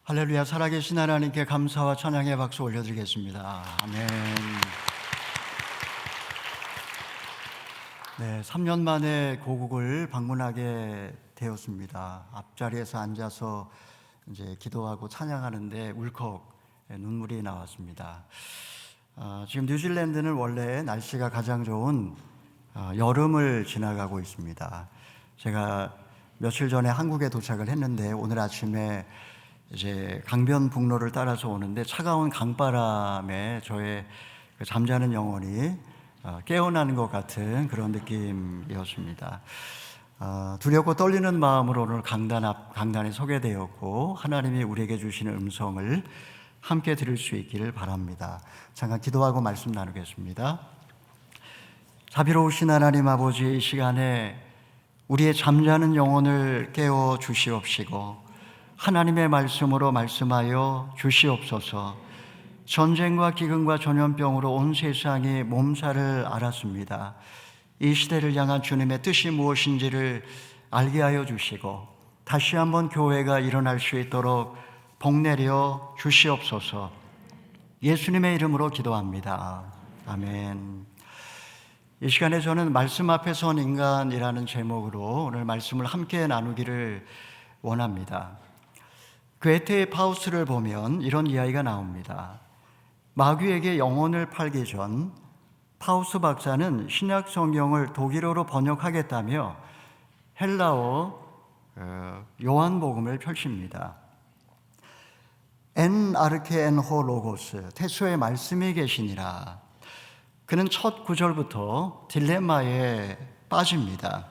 할렐루야. 살아계신 하나님께 감사와 찬양의 박수 올려드리겠습니다. 아멘. 네, 3년 만에 고국을 방문하게 되었습니다. 앞자리에서 앉아서 이제 기도하고 찬양하는데 울컥 눈물이 나왔습니다. 지금 뉴질랜드는 원래 날씨가 가장 좋은 여름을 지나가고 있습니다. 제가 며칠 전에 한국에 도착을 했는데 오늘 아침에 이제 강변북로를 따라서 오는데 차가운 강바람에 저의 잠자는 영혼이 깨어나는 것 같은 그런 느낌이었습니다. 두렵고 떨리는 마음으로 오늘 강단에 서게 되었고 하나님이 우리에게 주시는 음성을 함께 들을 수 있기를 바랍니다. 잠깐 기도하고 말씀 나누겠습니다. 자비로우신 하나님 아버지, 이 시간에 우리의 잠자는 영혼을 깨워 주시옵시고 하나님의 말씀으로 말씀하여 주시옵소서. 전쟁과 기근과 전염병으로 온 세상이 몸살을 앓았습니다. 이 시대를 향한 주님의 뜻이 무엇인지를 알게 하여 주시고 다시 한번 교회가 일어날 수 있도록 복내려 주시옵소서. 예수님의 이름으로 기도합니다. 아멘. 이 시간에 저는 말씀 앞에 선 인간이라는 제목으로 오늘 말씀을 함께 나누기를 원합니다. 괴테의 파우스트를 보면 이런 이야기가 나옵니다. 마귀에게 영혼을 팔기 전 파우스트 박사는 신약 성경을 독일어로 번역하겠다며 헬라어 요한복음을 펼칩니다. 엔 아르케 엔 호 로고스, 태초에 말씀이 계시니라. 그는 첫 구절부터 딜레마에 빠집니다.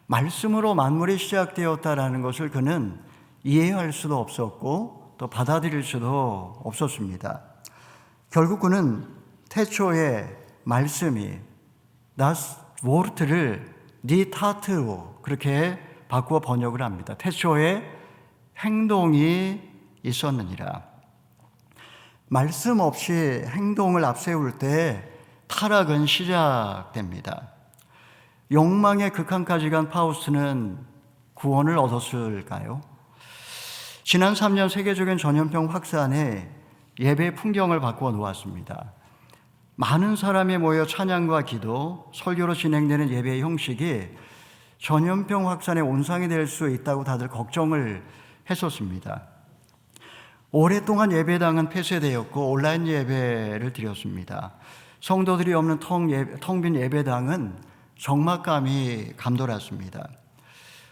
말씀으로 만물이 시작되었다라는 것을 그는 이해할 수도 없었고 또 받아들일 수도 없었습니다. 결국 그는 태초에 말씀이 das Wort를 die Tat로 그렇게 바꾸어 번역을 합니다. 태초에 행동이 있었느니라. 말씀 없이 행동을 앞세울 때 타락은 시작됩니다. 욕망의 극한까지 간 파우스트는 구원을 얻었을까요? 지난 3년 세계적인 전염병 확산에 예배 풍경을 바꾸어 놓았습니다. 많은 사람이 모여 찬양과 기도, 설교로 진행되는 예배의 형식이 전염병 확산의 온상이 될 수 있다고 다들 걱정을 했었습니다. 오랫동안 예배당은 폐쇄되었고 온라인 예배를 드렸습니다. 성도들이 없는 텅 빈 예배당은 적막감이 감돌았습니다.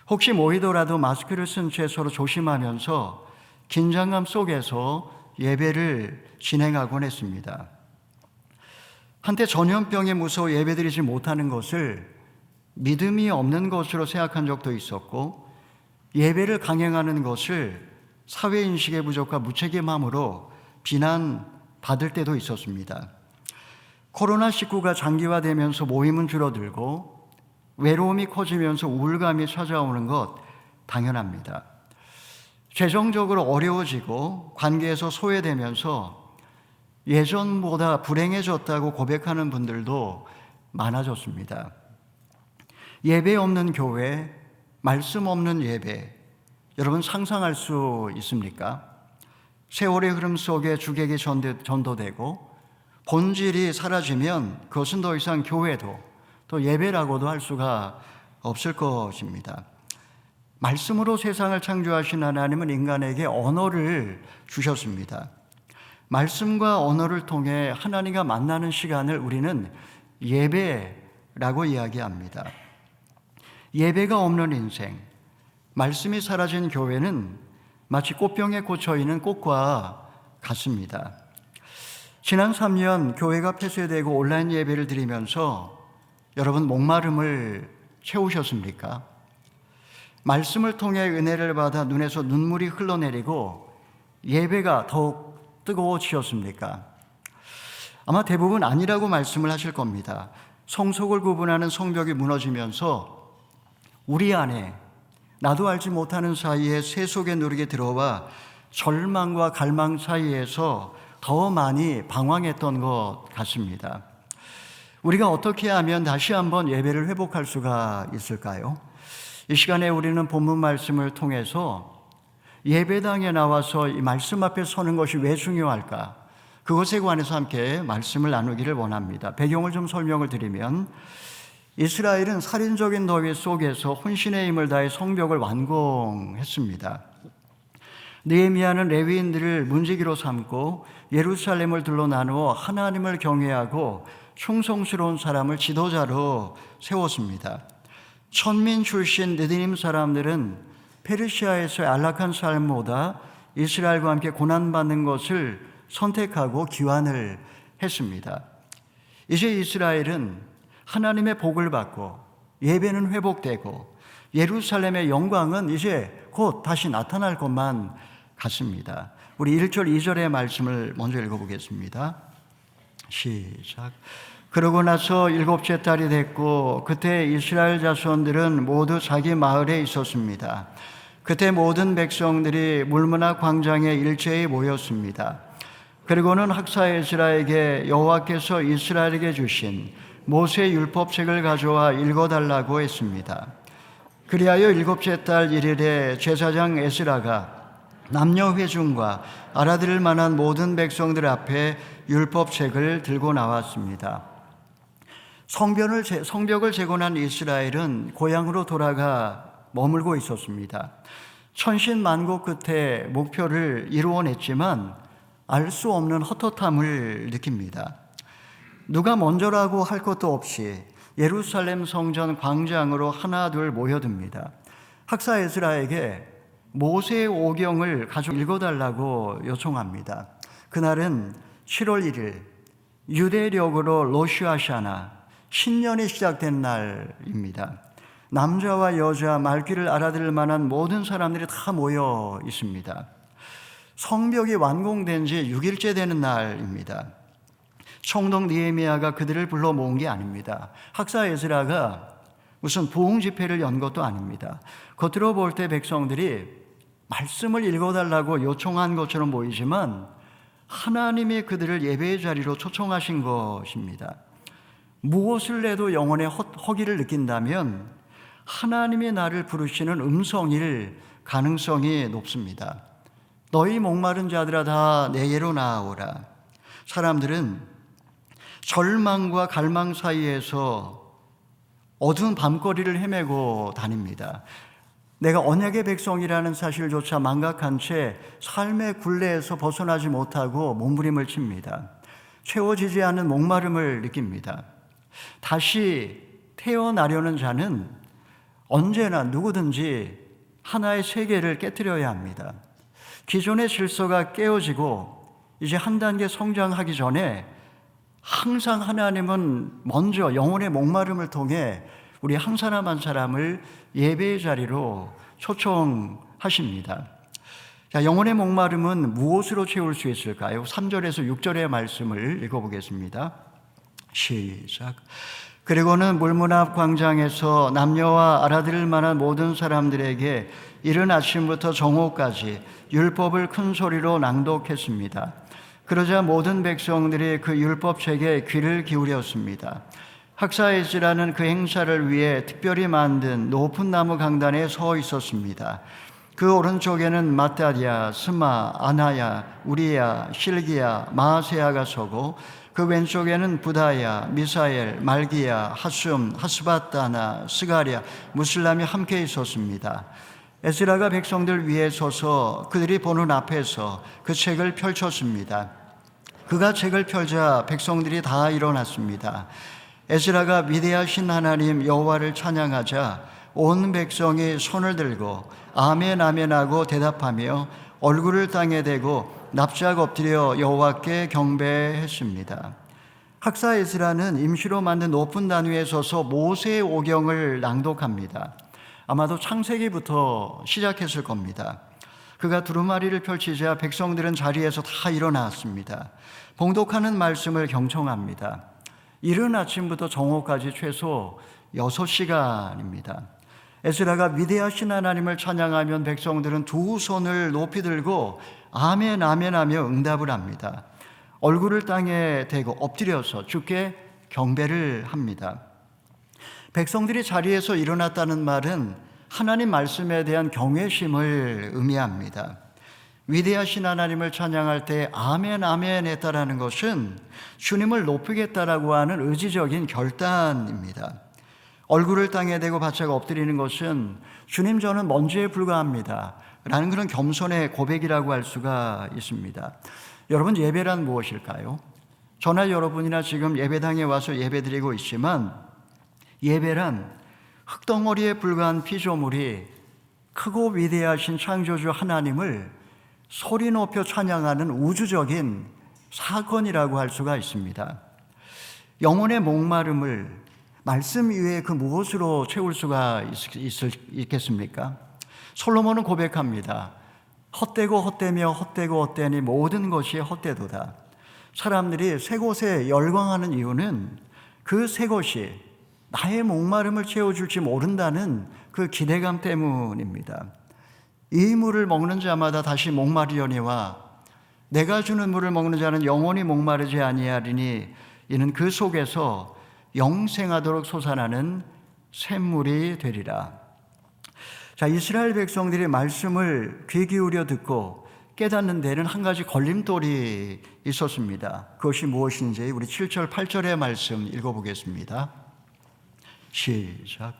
혹시 모이더라도 마스크를 쓴 채 서로 조심하면서 긴장감 속에서 예배를 진행하곤 했습니다. 한때 전염병에 무서워 예배드리지 못하는 것을 믿음이 없는 것으로 생각한 적도 있었고 예배를 강행하는 것을 사회인식의 부족과 무책임함으로 비난받을 때도 있었습니다. 코로나19가 장기화되면서 모임은 줄어들고 외로움이 커지면서 우울감이 찾아오는 것 당연합니다. 재정적으로 어려워지고 관계에서 소외되면서 예전보다 불행해졌다고 고백하는 분들도 많아졌습니다. 예배 없는 교회, 말씀 없는 예배, 여러분 상상할 수 있습니까? 세월의 흐름 속에 주객이 전도되고 본질이 사라지면 그것은 더 이상 교회도 또 예배라고도 할 수가 없을 것입니다. 말씀으로 세상을 창조하신 하나님은 인간에게 언어를 주셨습니다. 말씀과 언어를 통해 하나님과 만나는 시간을 우리는 예배라고 이야기합니다. 예배가 없는 인생, 말씀이 사라진 교회는 마치 꽃병에 꽂혀있는 꽃과 같습니다. 지난 3년 교회가 폐쇄되고 온라인 예배를 드리면서 여러분 목마름을 채우셨습니까? 말씀을 통해 은혜를 받아 눈에서 눈물이 흘러내리고 예배가 더욱 뜨거워지셨습니까? 아마 대부분 아니라고 말씀을 하실 겁니다. 성속을 구분하는 성벽이 무너지면서 우리 안에 나도 알지 못하는 사이에 세속의 누룩이 들어와 절망과 갈망 사이에서 더 많이 방황했던 것 같습니다. 우리가 어떻게 하면 다시 한번 예배를 회복할 수가 있을까요? 이 시간에 우리는 본문 말씀을 통해서 예배당에 나와서 이 말씀 앞에 서는 것이 왜 중요할까? 그것에 관해서 함께 말씀을 나누기를 원합니다. 배경을 좀 설명을 드리면, 이스라엘은 살인적인 더위 속에서 혼신의 힘을 다해 성벽을 완공했습니다. 느헤미야는 레위인들을 문지기로 삼고 예루살렘을 둘러 나누어 하나님을 경외하고 충성스러운 사람을 지도자로 세웠습니다. 천민 출신 느디님 사람들은 페르시아에서의 안락한 삶보다 이스라엘과 함께 고난받는 것을 선택하고 귀환을 했습니다. 이제 이스라엘은 하나님의 복을 받고 예배는 회복되고 예루살렘의 영광은 이제 곧 다시 나타날 것만 같습니다. 우리 1절 2절의 말씀을 먼저 읽어보겠습니다. 시작. 그러고 나서 7째 달이 됐고 그때 이스라엘 자손들은 모두 자기 마을에 있었습니다. 그때 모든 백성들이 물문화 광장에 일제히 모였습니다. 그리고는 학사 에스라에게 여호와께서 이스라엘에게 주신 모세 율법책을 가져와 읽어달라고 했습니다. 그리하여 7째 달 1일에 제사장 에스라가 남녀 회중과 알아들을 만한 모든 백성들 앞에 율법책을 들고 나왔습니다. 성벽을 재건한 이스라엘은 고향으로 돌아가 머물고 있었습니다. 천신만고 끝에 목표를 이루어냈지만 알 수 없는 헛헛함을 느낍니다. 누가 먼저라고 할 것도 없이 예루살렘 성전 광장으로 하나둘 모여듭니다. 학사 에스라에게 모세의 오경을 가져 읽어달라고 요청합니다. 그날은 7월 1일 유대력으로 로슈아샤나 신년이 시작된 날입니다. 남자와 여자 말귀를 알아들을 만한 모든 사람들이 다 모여 있습니다. 성벽이 완공된 지 6일째 되는 날입니다. 총독 느헤미야가 그들을 불러 모은 게 아닙니다. 학사 에스라가 무슨 부흥 집회를 연 것도 아닙니다. 겉으로 볼 때 백성들이 말씀을 읽어달라고 요청한 것처럼 보이지만 하나님이 그들을 예배의 자리로 초청하신 것입니다. 무엇을 내도 영혼의 허기를 느낀다면 하나님이 나를 부르시는 음성일 가능성이 높습니다. 너희 목마른 자들아 다 내게로 나아오라. 사람들은 절망과 갈망 사이에서 어두운 밤거리를 헤매고 다닙니다. 내가 언약의 백성이라는 사실조차 망각한 채 삶의 굴레에서 벗어나지 못하고 몸부림을 칩니다. 채워지지 않는 목마름을 느낍니다. 다시 태어나려는 자는 언제나 누구든지 하나의 세계를 깨트려야 합니다. 기존의 질서가 깨어지고 이제 한 단계 성장하기 전에 항상 하나님은 먼저 영혼의 목마름을 통해 우리 한 사람 한 사람을 예배의 자리로 초청하십니다. 자, 영혼의 목마름은 무엇으로 채울 수 있을까요? 3절에서 6절의 말씀을 읽어보겠습니다. 시작. 그리고는 물문 앞 광장에서 남녀와 알아들을 만한 모든 사람들에게 이른 아침부터 정오까지 율법을 큰 소리로 낭독했습니다. 그러자 모든 백성들이 그 율법책에 귀를 기울였습니다. 학사 에스라는 그 행사를 위해 특별히 만든 높은 나무 강단에 서 있었습니다. 그 오른쪽에는 마따디아, 스마, 아나야, 우리야, 실기야, 마아세야가 서고 그 왼쪽에는 부다야, 미사엘, 말기야, 하숨, 하스바따나, 스가랴, 무슬람이 함께 있었습니다. 에스라가 백성들 위에 서서 그들이 보는 앞에서 그 책을 펼쳤습니다. 그가 책을 펼자 백성들이 다 일어났습니다. 에스라가 위대하신 하나님 여호와를 찬양하자 온 백성이 손을 들고 아멘 아멘 하고 대답하며 얼굴을 땅에 대고 납작 엎드려 여호와께 경배했습니다. 학사 에스라는 임시로 만든 높은 단 위에 서서 모세의 오경을 낭독합니다. 아마도 창세기부터 시작했을 겁니다. 그가 두루마리를 펼치자 백성들은 자리에서 다 일어났습니다. 봉독하는 말씀을 경청합니다. 이른 아침부터 정오까지 최소 6시간입니다. 에스라가 위대하신 하나님을 찬양하면 백성들은 두 손을 높이 들고 아멘 아멘 하며 응답을 합니다. 얼굴을 땅에 대고 엎드려서 주께 경배를 합니다. 백성들이 자리에서 일어났다는 말은 하나님 말씀에 대한 경외심을 의미합니다. 위대하신 하나님을 찬양할 때 아멘 아멘 했다라는 것은 주님을 높이겠다라고 하는 의지적인 결단입니다. 얼굴을 땅에 대고 바짝 엎드리는 것은 주님 저는 먼지에 불과합니다 라는 그런 겸손의 고백이라고 할 수가 있습니다. 여러분, 예배란 무엇일까요? 저나 여러분이나 지금 예배당에 와서 예배드리고 있지만 예배란 흙덩어리에 불과한 피조물이 크고 위대하신 창조주 하나님을 소리 높여 찬양하는 우주적인 사건이라고 할 수가 있습니다. 영혼의 목마름을 말씀 위에 그 무엇으로 채울 수가 있겠습니까? 솔로몬은 고백합니다. 헛되고 헛되며 헛되고 헛되니 모든 것이 헛되도다. 사람들이 새 곳에 열광하는 이유는 그 새 것이 나의 목마름을 채워줄지 모른다는 그 기대감 때문입니다. 이 물을 먹는 자마다 다시 목마르려니와 내가 주는 물을 먹는 자는 영원히 목마르지 아니하리니 이는 그 속에서 영생하도록 솟아나는 샘물이 되리라. 자, 이스라엘 백성들이 말씀을 귀 기울여 듣고 깨닫는 데는 한 가지 걸림돌이 있었습니다. 그것이 무엇인지 우리 7절 8절의 말씀 읽어보겠습니다. 시작.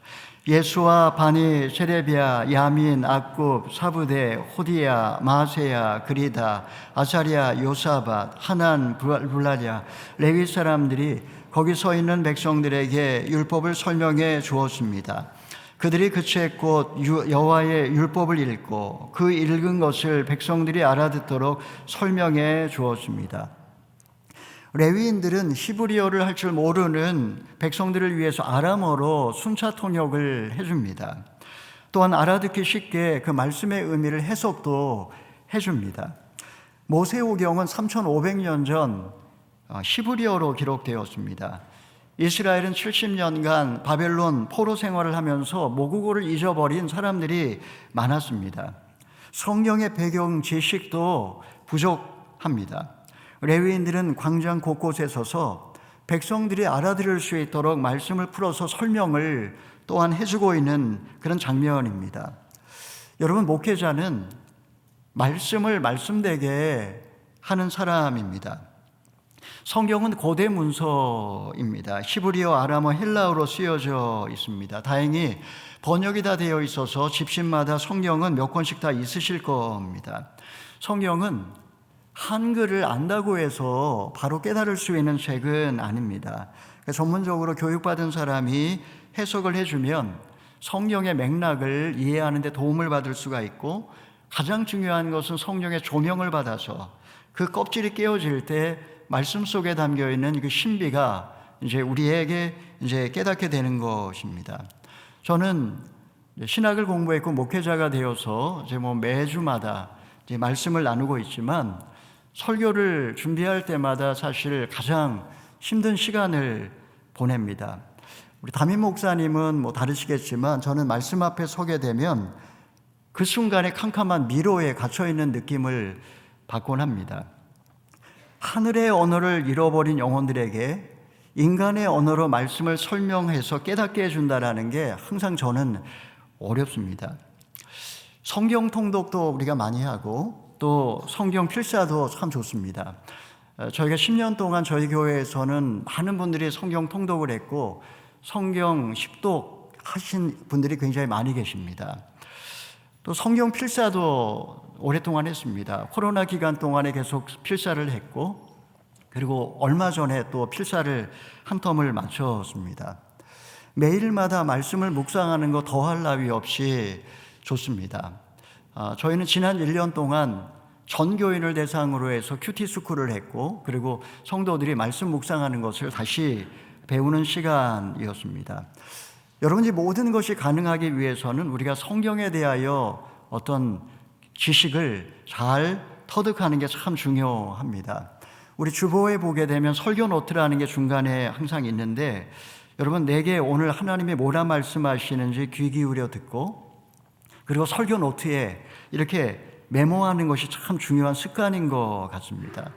예수와 바니, 세레비아, 야민, 악굽, 사부대, 호디야, 마세야, 그리다, 아사리아, 요사밧, 하난, 블라랴, 레위 사람들이 거기 서 있는 백성들에게 율법을 설명해 주었습니다. 그들이 그 책 곧 여호와의 율법을 읽고 그 읽은 것을 백성들이 알아듣도록 설명해 주었습니다. 레위인들은 히브리어를 할 줄 모르는 백성들을 위해서 아람어로 순차 통역을 해줍니다. 또한 알아듣기 쉽게 그 말씀의 의미를 해석도 해줍니다. 모세오경은 3500년 전 히브리어로 기록되었습니다. 이스라엘은 70년간 바벨론 포로 생활을 하면서 모국어를 잊어버린 사람들이 많았습니다. 성경의 배경 지식도 부족합니다. 레위인들은 광장 곳곳에 서서 백성들이 알아들을 수 있도록 말씀을 풀어서 설명을 또한 해주고 있는 그런 장면입니다. 여러분, 목회자는 말씀을 말씀되게 하는 사람입니다. 성경은 고대 문서입니다. 히브리어, 아람어, 헬라어로 쓰여져 있습니다. 다행히 번역이 다 되어 있어서 집신마다 성경은 몇 권씩 다 있으실 겁니다. 성경은 한글을 안다고 해서 바로 깨달을 수 있는 책은 아닙니다. 전문적으로 교육받은 사람이 해석을 해주면 성경의 맥락을 이해하는 데 도움을 받을 수가 있고, 가장 중요한 것은 성령의 조명을 받아서 그 껍질이 깨어질 때 말씀 속에 담겨 있는 그 신비가 이제 우리에게 이제 깨닫게 되는 것입니다. 저는 신학을 공부했고 목회자가 되어서 이제 매주마다 이제 말씀을 나누고 있지만, 설교를 준비할 때마다 사실 가장 힘든 시간을 보냅니다. 우리 담임 목사님은 다르시겠지만 저는 말씀 앞에 서게 되면 그 순간에 캄캄한 미로에 갇혀있는 느낌을 받곤 합니다. 하늘의 언어를 잃어버린 영혼들에게 인간의 언어로 말씀을 설명해서 깨닫게 해준다는 게 항상 저는 어렵습니다. 성경 통독도 우리가 많이 하고 또 성경 필사도 참 좋습니다. 저희가 10년 동안 저희 교회에서는 많은 분들이 성경 통독을 했고 성경 십독 하신 분들이 굉장히 많이 계십니다. 또 성경 필사도 오랫동안 했습니다. 코로나 기간 동안에 계속 필사를 했고, 그리고 얼마 전에 또 필사를 한 텀을 마쳤습니다. 매일마다 말씀을 묵상하는 거 더할 나위 없이 좋습니다. 저희는 지난 1년 동안 전 교인을 대상으로 해서 큐티 스쿨을 했고, 그리고 성도들이 말씀 묵상하는 것을 다시 배우는 시간이었습니다. 여러분, 이 모든 것이 가능하기 위해서는 우리가 성경에 대하여 어떤 지식을 잘 터득하는 게 참 중요합니다. 우리 주보에 보게 되면 설교 노트라는 게 중간에 항상 있는데, 여러분, 내게 오늘 하나님이 뭐라 말씀하시는지 귀 기울여 듣고, 그리고 설교 노트에 이렇게 메모하는 것이 참 중요한 습관인 것 같습니다.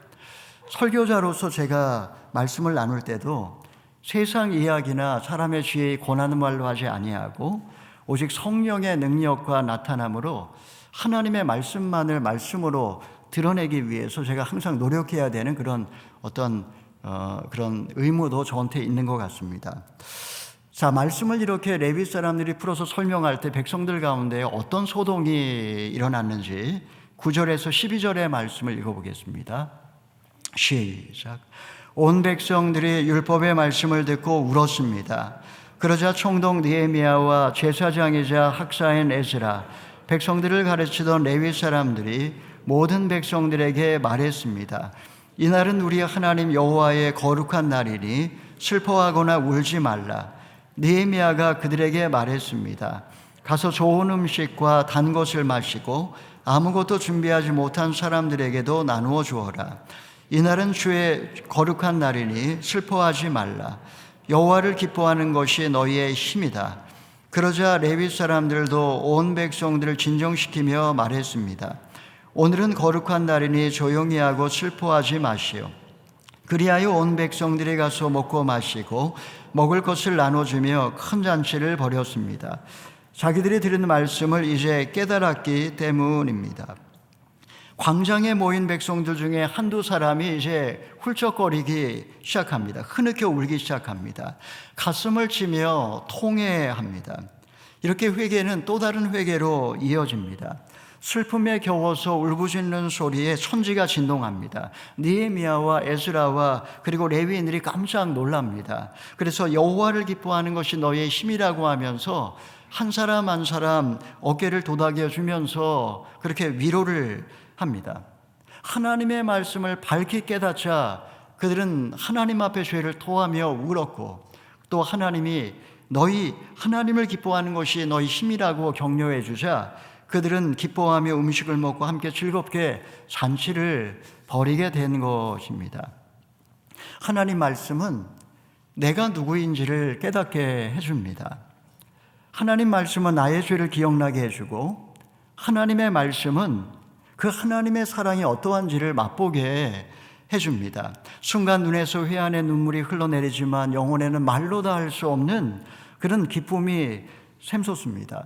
설교자로서 제가 말씀을 나눌 때도 세상 이야기나 사람의 지혜에 권하는 말로 하지 아니하고 오직 성령의 능력과 나타남으로 하나님의 말씀만을 말씀으로 드러내기 위해서 제가 항상 노력해야 되는 그런 그런 의무도 저한테 있는 것 같습니다. 자, 말씀을 이렇게 레위 사람들이 풀어서 설명할 때 백성들 가운데 어떤 소동이 일어났는지 9절에서 12절의 말씀을 읽어보겠습니다. 시작. 온 백성들이 율법의 말씀을 듣고 울었습니다. 그러자 총독 느헤미야와 제사장이자 학사인 에스라, 백성들을 가르치던 레위 사람들이 모든 백성들에게 말했습니다. 이날은 우리 하나님 여호와의 거룩한 날이니 슬퍼하거나 울지 말라. 느헤미야가 그들에게 말했습니다. 가서 좋은 음식과 단 것을 마시고 아무것도 준비하지 못한 사람들에게도 나누어 주어라. 이날은 주의 거룩한 날이니 슬퍼하지 말라. 여호와를 기뻐하는 것이 너희의 힘이다. 그러자 레위 사람들도 온 백성들을 진정시키며 말했습니다. 오늘은 거룩한 날이니 조용히 하고 슬퍼하지 마시오. 그리하여 온 백성들이 가서 먹고 마시고 먹을 것을 나눠주며 큰 잔치를 벌였습니다. 자기들이 들은 말씀을 이제 깨달았기 때문입니다. 광장에 모인 백성들 중에 한두 사람이 이제 훌쩍거리기 시작합니다. 흐느껴 울기 시작합니다. 가슴을 치며 통회합니다. 이렇게 회개는 또 다른 회개로 이어집니다. 슬픔에 겨워서 울부짖는 소리에 천지가 진동합니다. 느헤미야와 에스라와 그리고 레위인들이 깜짝 놀랍니다. 그래서 여호와를 기뻐하는 것이 너의 힘이라고 하면서 한 사람 한 사람 어깨를 도닥여 주면서 그렇게 위로를 합니다. 하나님의 말씀을 밝히 깨닫자 그들은 하나님 앞에 죄를 토하며 울었고, 또 하나님이 너희 하나님을 기뻐하는 것이 너희 힘이라고 격려해 주자 그들은 기뻐하며 음식을 먹고 함께 즐겁게 잔치를 벌이게 된 것입니다. 하나님 말씀은 내가 누구인지를 깨닫게 해줍니다. 하나님 말씀은 나의 죄를 기억나게 해주고, 하나님의 말씀은 그 하나님의 사랑이 어떠한지를 맛보게 해줍니다. 순간 눈에서 회한의 눈물이 흘러내리지만 영혼에는 말로 다 할 수 없는 그런 기쁨이 샘솟습니다.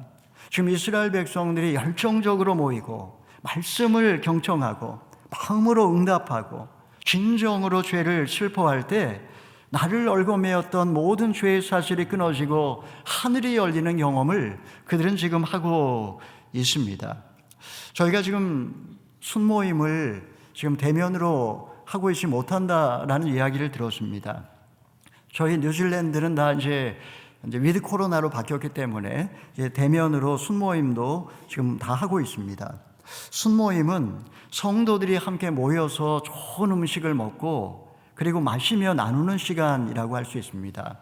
지금 이스라엘 백성들이 열정적으로 모이고 말씀을 경청하고 마음으로 응답하고 진정으로 죄를 슬퍼할 때 나를 얽어매었던 모든 죄의 사실이 끊어지고 하늘이 열리는 경험을 그들은 지금 하고 있습니다. 저희가 지금 순모임을 지금 대면으로 하고 있지 못한다라는 이야기를 들었습니다. 저희 뉴질랜드는 다 이제 위드 코로나로 바뀌었기 때문에 이제 대면으로 순모임도 지금 다 하고 있습니다. 순모임은 성도들이 함께 모여서 좋은 음식을 먹고 그리고 마시며 나누는 시간이라고 할 수 있습니다.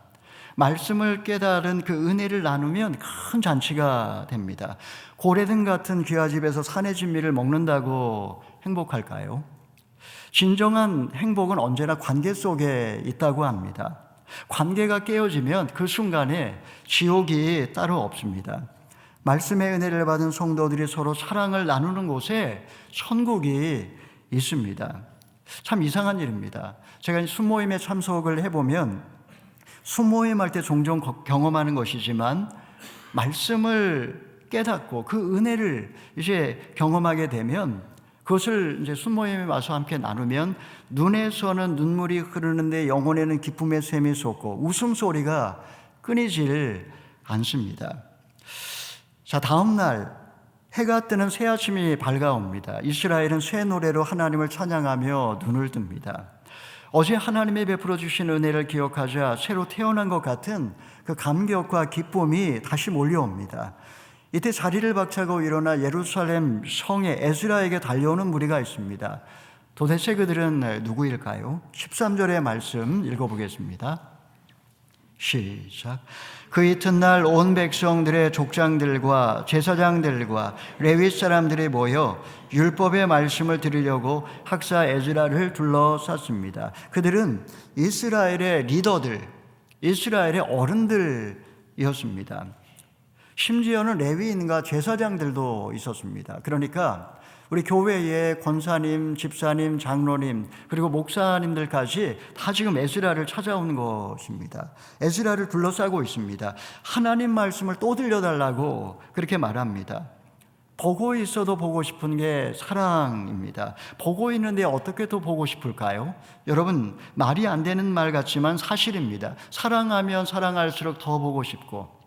말씀을 깨달은 그 은혜를 나누면 큰 잔치가 됩니다. 고래등 같은 귀하집에서 산의 진미를 먹는다고 행복할까요? 진정한 행복은 언제나 관계 속에 있다고 합니다. 관계가 깨어지면 그 순간에 지옥이 따로 없습니다. 말씀의 은혜를 받은 성도들이 서로 사랑을 나누는 곳에 천국이 있습니다. 참 이상한 일입니다. 제가 순모임에 참석을 해보면 순모임 할 때 종종 경험하는 것이지만 말씀을 깨닫고 그 은혜를 이제 경험하게 되면 그것을 이제 순모임에 와서 함께 나누면 눈에서는 눈물이 흐르는데 영혼에는 기쁨의 샘이 솟고 웃음소리가 끊이질 않습니다. 자, 다음 날 해가 뜨는 새 아침이 밝아옵니다. 이스라엘은 새 노래로 하나님을 찬양하며 눈을 뜹니다. 어제 하나님이 베풀어 주신 은혜를 기억하자 새로 태어난 것 같은 그 감격과 기쁨이 다시 몰려옵니다. 이때 자리를 박차고 일어나 예루살렘 성에 에스라에게 달려오는 무리가 있습니다. 도대체 그들은 누구일까요? 13절의 말씀 읽어보겠습니다. 시작. 그 이튿날 온 백성들의 족장들과 제사장들과 레위 사람들이 모여 율법의 말씀을 들으려고 학사 에즈라를 둘러쌌습니다. 그들은 이스라엘의 리더들, 이스라엘의 어른들이었습니다. 심지어는 레위인과 제사장들도 있었습니다. 그러니까 우리 교회의 권사님, 집사님, 장로님, 그리고 목사님들까지 다 지금 에스라를 찾아온 것입니다. 에스라를 둘러싸고 있습니다. 하나님 말씀을 또 들려달라고 그렇게 말합니다. 보고 있어도 보고 싶은 게 사랑입니다. 보고 있는데 어떻게 또 보고 싶을까요? 여러분, 말이 안 되는 말 같지만 사실입니다. 사랑하면 사랑할수록 더 보고 싶고,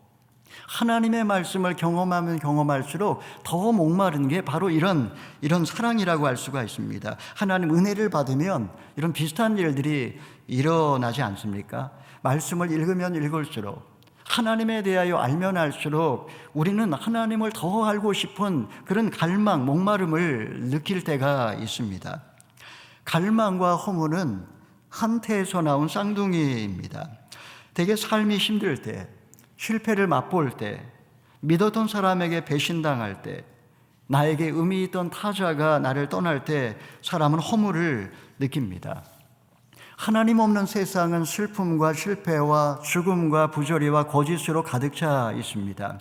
하나님의 말씀을 경험하면 경험할수록 더 목마른 게 바로 이런 사랑이라고 할 수가 있습니다. 하나님 은혜를 받으면 이런 비슷한 일들이 일어나지 않습니까? 말씀을 읽으면 읽을수록, 하나님에 대하여 알면 알수록 우리는 하나님을 더 알고 싶은 그런 갈망, 목마름을 느낄 때가 있습니다. 갈망과 허무는 한태에서 나온 쌍둥이입니다. 되게 삶이 힘들 때, 실패를 맛볼 때, 믿었던 사람에게 배신당할 때, 나에게 의미 있던 타자가 나를 떠날 때 사람은 허무를 느낍니다. 하나님 없는 세상은 슬픔과 실패와 죽음과 부조리와 거짓으로 가득 차 있습니다.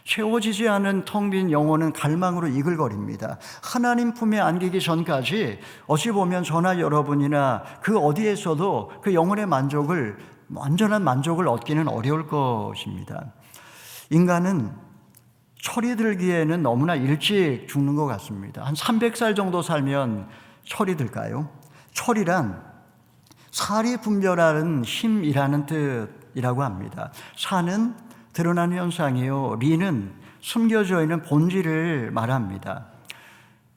채워지지 않은 텅 빈 영혼은 갈망으로 이글거립니다. 하나님 품에 안기기 전까지 어찌 보면 저나 여러분이나 그 어디에서도 그 영혼의 만족을, 완전한 만족을 얻기는 어려울 것입니다. 인간은 철이 들기에는 너무나 일찍 죽는 것 같습니다. 한 300살 정도 살면 철이 들까요? 철이란 살이 분별하는 힘이라는 뜻이라고 합니다. 사는 드러나는 현상이요, 리는 숨겨져 있는 본질을 말합니다.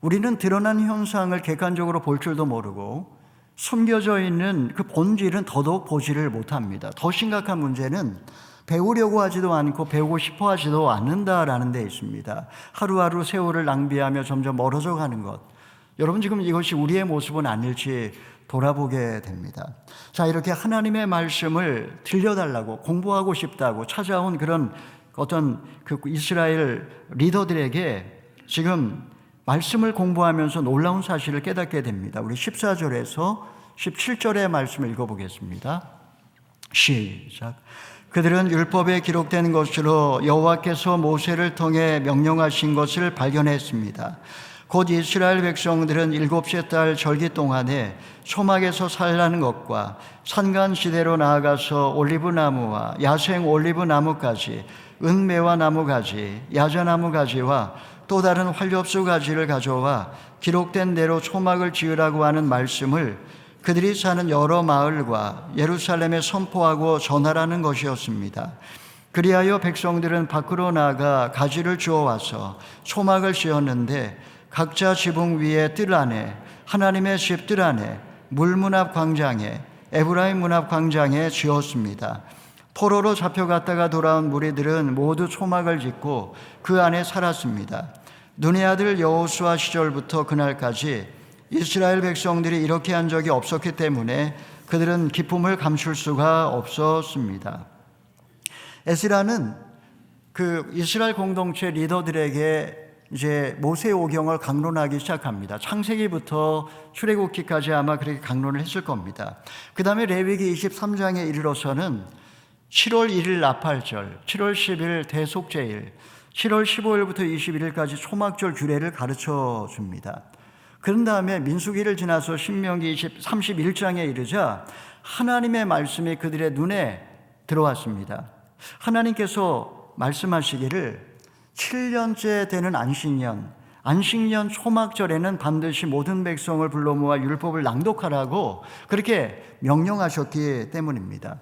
우리는 드러난 현상을 객관적으로 볼 줄도 모르고 숨겨져 있는 그 본질은 더더욱 보지를 못합니다. 더 심각한 문제는 배우려고 하지도 않고 배우고 싶어 하지도 않는다라는 데 있습니다. 하루하루 세월을 낭비하며 점점 멀어져 가는 것. 여러분, 지금 이것이 우리의 모습은 아닐지 돌아보게 됩니다. 자, 이렇게 하나님의 말씀을 들려달라고, 공부하고 싶다고 찾아온 그런 어떤 그 이스라엘 리더들에게 지금 말씀을 공부하면서 놀라운 사실을 깨닫게 됩니다. 우리 14절에서 17절의 말씀을 읽어보겠습니다. 시작. 그들은 율법에 기록된 것으로 여호와께서 모세를 통해 명령하신 것을 발견했습니다. 곧 이스라엘 백성들은 7째 달 절기 동안에 초막에서 살라는 것과 산간시대로 나아가서 올리브나무와 야생 올리브나무까지, 은매화 나무가지, 야자나무가지와 또 다른 활엽수 가지를 가져와 기록된 대로 초막을 지으라고 하는 말씀을 그들이 사는 여러 마을과 예루살렘에 선포하고 전하라는 것이었습니다. 그리하여 백성들은 밖으로 나가 가지를 주워와서 초막을 지었는데 각자 지붕 위에 뜰 안에, 하나님의 집 뜰 안에, 물문 앞 광장에, 에브라임 문 앞 광장에 지었습니다. 포로로 잡혀갔다가 돌아온 무리들은 모두 초막을 짓고 그 안에 살았습니다. 눈의 아들 여호수아 시절부터 그날까지 이스라엘 백성들이 이렇게 한 적이 없었기 때문에 그들은 기쁨을 감출 수가 없었습니다. 에스라는 그 이스라엘 공동체 리더들에게 이제 모세 오경을 강론하기 시작합니다. 창세기부터 출애굽기까지 아마 그렇게 강론을 했을 겁니다. 그 다음에 레위기 23장에 이르러서는 7월 1일 나팔절, 7월 10일 대속제일, 7월 15일부터 21일까지 초막절 규례를 가르쳐 줍니다. 그런 다음에 민수기를 지나서 신명기 31장에 이르자 하나님의 말씀이 그들의 눈에 들어왔습니다. 하나님께서 말씀하시기를 7년째 되는 안식년 초막절에는 반드시 모든 백성을 불러 모아 율법을 낭독하라고 그렇게 명령하셨기 때문입니다.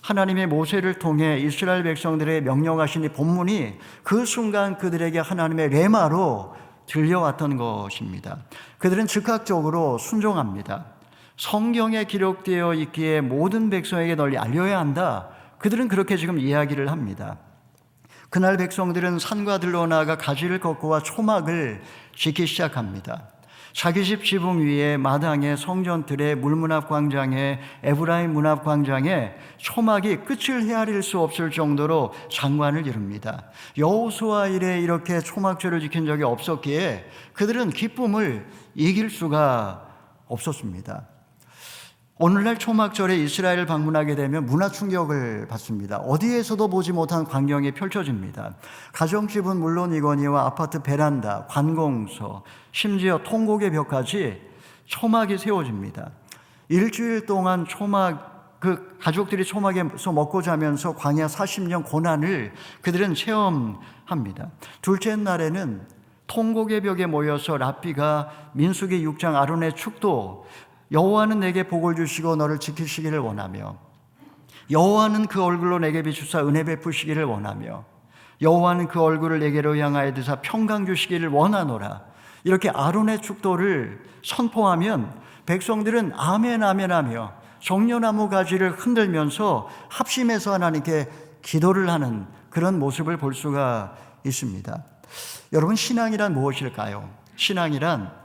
하나님의 모세를 통해 이스라엘 백성들의 명령하신 이 본문이 그 순간 그들에게 하나님의 레마로 들려왔던 것입니다. 그들은 즉각적으로 순종합니다. 성경에 기록되어 있기에 모든 백성에게 널리 알려야 한다. 그들은 그렇게 지금 이야기를 합니다. 그날 백성들은 산과 들로 나아가 가지를 꺾고와 초막을 짓기 시작합니다. 자기 집 지붕 위에, 마당에, 성전들에, 물문 앞 광장에, 에브라임 문 앞 광장에 초막이 끝을 헤아릴 수 없을 정도로 장관을 이룹니다. 여호수아 이래 이렇게 초막절을 지킨 적이 없었기에 그들은 기쁨을 이길 수가 없었습니다. 오늘날 초막절에 이스라엘을 방문하게 되면 문화 충격을 받습니다. 어디에서도 보지 못한 광경이 펼쳐집니다. 가정집은 물론이거니와 아파트 베란다, 관공서, 심지어 통곡의 벽까지 초막이 세워집니다. 일주일 동안 그 가족들이 초막에서 먹고 자면서 광야 40년 고난을 그들은 체험합니다. 둘째 날에는 통곡의 벽에 모여서 랍비가 민수기 6장 아론의 축도, 여호와는 내게 복을 주시고 너를 지키시기를 원하며, 여호와는 그 얼굴로 내게 비추사 은혜 베푸시기를 원하며, 여호와는 그 얼굴을 내게로 향하여 드사 평강 주시기를 원하노라, 이렇게 아론의 축도를 선포하면 백성들은 아멘 아멘 하며 종려나무 가지를 흔들면서 합심해서 하나님께 기도를 하는 그런 모습을 볼 수가 있습니다. 여러분, 신앙이란 무엇일까요? 신앙이란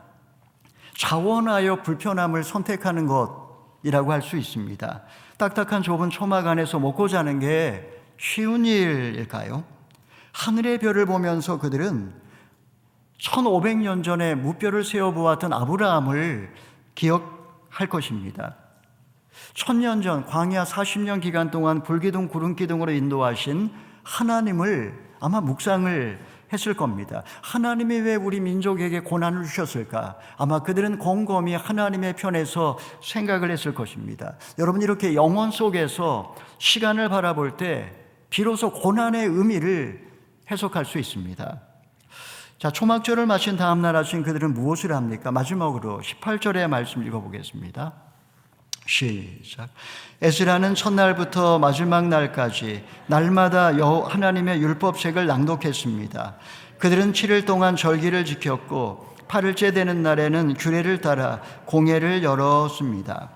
자원하여 불편함을 선택하는 것이라고 할 수 있습니다. 딱딱한 좁은 초막 안에서 먹고 자는 게 쉬운 일일까요? 하늘의 별을 보면서 그들은 1500년 전에 무뼈를 세워보았던 아브라함을 기억할 것입니다. 1000년 전 광야 40년 기간 동안 불기둥 구름기둥으로 인도하신 하나님을 아마 묵상을 했을 겁니다. 하나님이 왜 우리 민족에게 고난을 주셨을까? 아마 그들은 곰곰이 하나님의 편에서 생각을 했을 것입니다. 여러분, 이렇게 영혼 속에서 시간을 바라볼 때 비로소 고난의 의미를 해석할 수 있습니다. 자, 초막절을 마친 다음 날 아침 그들은 무엇을 합니까? 마지막으로 18절의 말씀 읽어보겠습니다. 시작. 에스라는 첫날부터 마지막 날까지 날마다 하나님의 율법책을 낭독했습니다. 그들은 7일 동안 절기를 지켰고 8일째 되는 날에는 규례를 따라 공회를 열었습니다.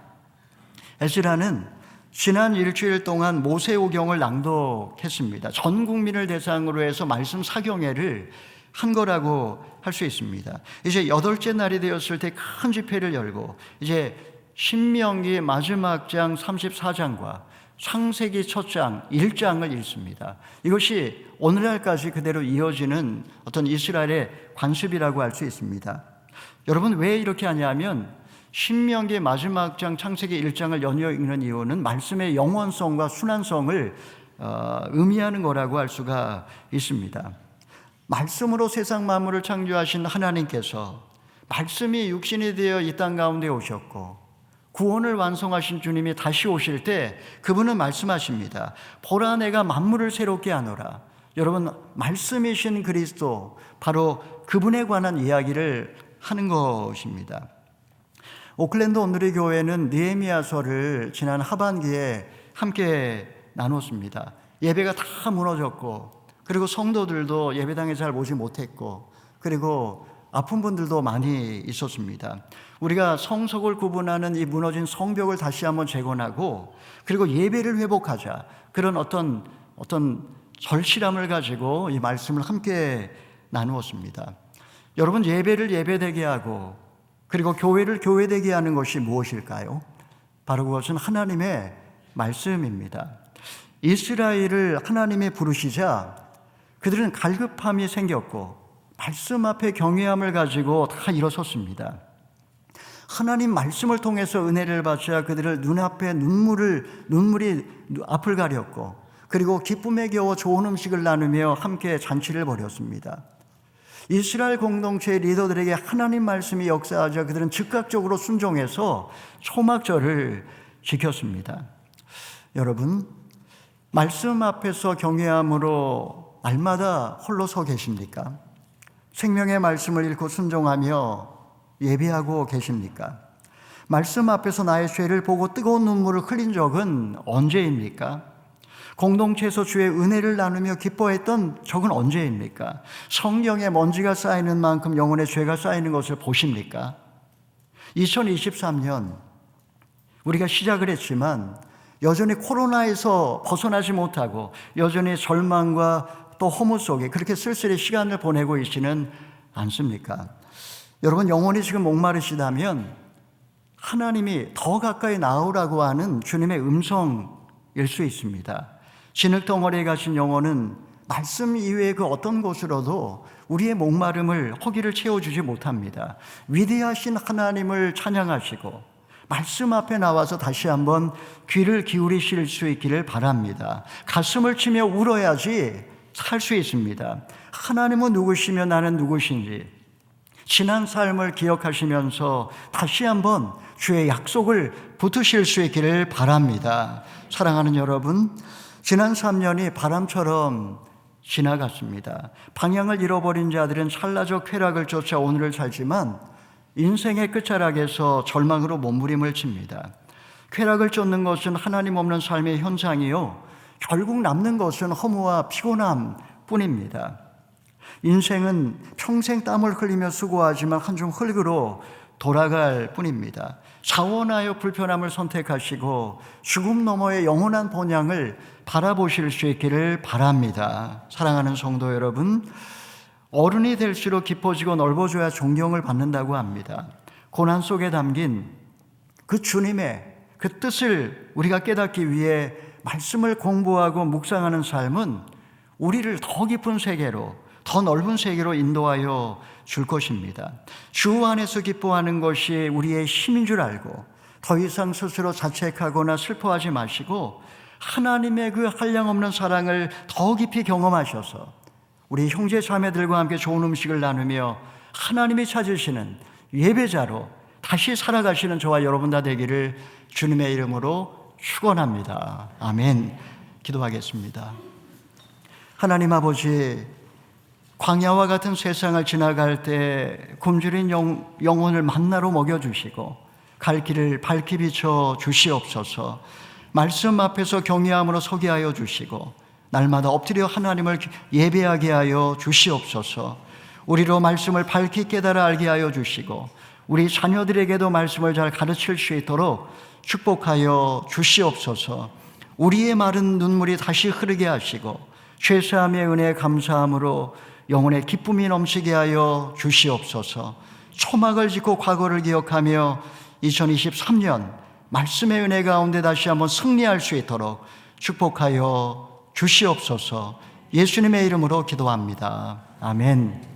에스라는 지난 일주일 동안 모세오경을 낭독했습니다. 전 국민을 대상으로 해서 말씀 사경회를 한 거라고 할 수 있습니다. 이제 8째 날이 되었을 때 큰 집회를 열고 이제 신명기 마지막 장 34장과 창세기 첫 장 1장을 읽습니다. 이것이 오늘날까지 그대로 이어지는 어떤 이스라엘의 관습이라고 할 수 있습니다. 여러분, 왜 이렇게 하냐면 신명기 마지막 장 창세기 1장을 연이어 읽는 이유는 말씀의 영원성과 순환성을 의미하는 거라고 할 수가 있습니다. 말씀으로 세상 만물을 창조하신 하나님께서 말씀이 육신이 되어 이 땅 가운데 오셨고 구원을 완성하신 주님이 다시 오실 때 그분은 말씀하십니다. 보라, 내가 만물을 새롭게 하노라. 여러분, 말씀이신 그리스도, 바로 그분에 관한 이야기를 하는 것입니다. 오클랜드 온누리 교회는 느헤미야서를 지난 하반기에 함께 나눴습니다. 예배가 다 무너졌고, 그리고 성도들도 예배당에 잘 오지 못했고, 그리고 아픈 분들도 많이 있었습니다. 우리가 성석을 구분하는 이 무너진 성벽을 다시 한번 재건하고, 그리고 예배를 회복하자, 그런 어떤 절실함을 가지고 이 말씀을 함께 나누었습니다. 여러분, 예배를 예배되게 하고 그리고 교회를 교회되게 하는 것이 무엇일까요? 바로 그것은 하나님의 말씀입니다. 이스라엘을 하나님이 부르시자 그들은 갈급함이 생겼고 말씀 앞에 경외함을 가지고 다 일어섰습니다. 하나님 말씀을 통해서 은혜를 받자 그들을 눈앞에 눈물이 앞을 가렸고, 그리고 기쁨에 겨워 좋은 음식을 나누며 함께 잔치를 벌였습니다. 이스라엘 공동체의 리더들에게 하나님 말씀이 역사하자 그들은 즉각적으로 순종해서 초막절을 지켰습니다. 여러분, 말씀 앞에서 경외함으로 날마다 홀로 서 계십니까? 생명의 말씀을 읽고 순종하며 예배하고 계십니까? 말씀 앞에서 나의 죄를 보고 뜨거운 눈물을 흘린 적은 언제입니까? 공동체에서 주의 은혜를 나누며 기뻐했던 적은 언제입니까? 성경에 먼지가 쌓이는 만큼 영혼의 죄가 쌓이는 것을 보십니까? 2023년 우리가 시작을 했지만 여전히 코로나에서 벗어나지 못하고 여전히 절망과 또 허무 속에 그렇게 쓸쓸히 시간을 보내고 있지는 않습니까? 여러분, 영혼이 지금 목마르시다면 하나님이 더 가까이 나오라고 하는 주님의 음성일 수 있습니다. 진흙덩어리에 가신 영혼은 말씀 이외의 그 어떤 곳으로도 우리의 목마름을 허기를 채워주지 못합니다. 위대하신 하나님을 찬양하시고 말씀 앞에 나와서 다시 한번 귀를 기울이실 수 있기를 바랍니다. 가슴을 치며 울어야지 살 수 있습니다. 하나님은 누구시며 나는 누구신지 지난 삶을 기억하시면서 다시 한번 주의 약속을 붙으실 수 있기를 바랍니다. 사랑하는 여러분, 지난 3년이 바람처럼 지나갔습니다. 방향을 잃어버린 자들은 찰나적 쾌락을 쫓아 오늘을 살지만 인생의 끝자락에서 절망으로 몸부림을 칩니다. 쾌락을 쫓는 것은 하나님 없는 삶의 현상이요, 결국 남는 것은 허무와 피곤함 뿐입니다. 인생은 평생 땀을 흘리며 수고하지만 한 줌 흙으로 돌아갈 뿐입니다. 자원하여 불편함을 선택하시고 죽음 너머의 영원한 본향을 바라보실 수 있기를 바랍니다. 사랑하는 성도 여러분, 어른이 될수록 깊어지고 넓어져야 존경을 받는다고 합니다. 고난 속에 담긴 그 주님의 그 뜻을 우리가 깨닫기 위해 말씀을 공부하고 묵상하는 삶은 우리를 더 깊은 세계로, 더 넓은 세계로 인도하여 줄 것입니다. 주 안에서 기뻐하는 것이 우리의 힘인 줄 알고 더 이상 스스로 자책하거나 슬퍼하지 마시고 하나님의 그 한량없는 사랑을 더 깊이 경험하셔서 우리 형제 자매들과 함께 좋은 음식을 나누며 하나님이 찾으시는 예배자로 다시 살아가시는 저와 여러분 다 되기를 주님의 이름으로 축원합니다. 아멘. 기도하겠습니다. 하나님 아버지, 광야와 같은 세상을 지나갈 때 굶주린 영혼을 만나로 먹여주시고 갈 길을 밝히 비춰 주시옵소서. 말씀 앞에서 경외함으로 서게 하여 주시고 날마다 엎드려 하나님을 예배하게 하여 주시옵소서. 우리로 말씀을 밝히 깨달아 알게 하여 주시고 우리 자녀들에게도 말씀을 잘 가르칠 수 있도록 축복하여 주시옵소서. 우리의 마른 눈물이 다시 흐르게 하시고 죄사함의 은혜에 감사함으로 영혼의 기쁨이 넘치게 하여 주시옵소서. 초막을 짓고 과거를 기억하며 2023년 말씀의 은혜 가운데 다시 한번 승리할 수 있도록 축복하여 주시옵소서. 예수님의 이름으로 기도합니다. 아멘.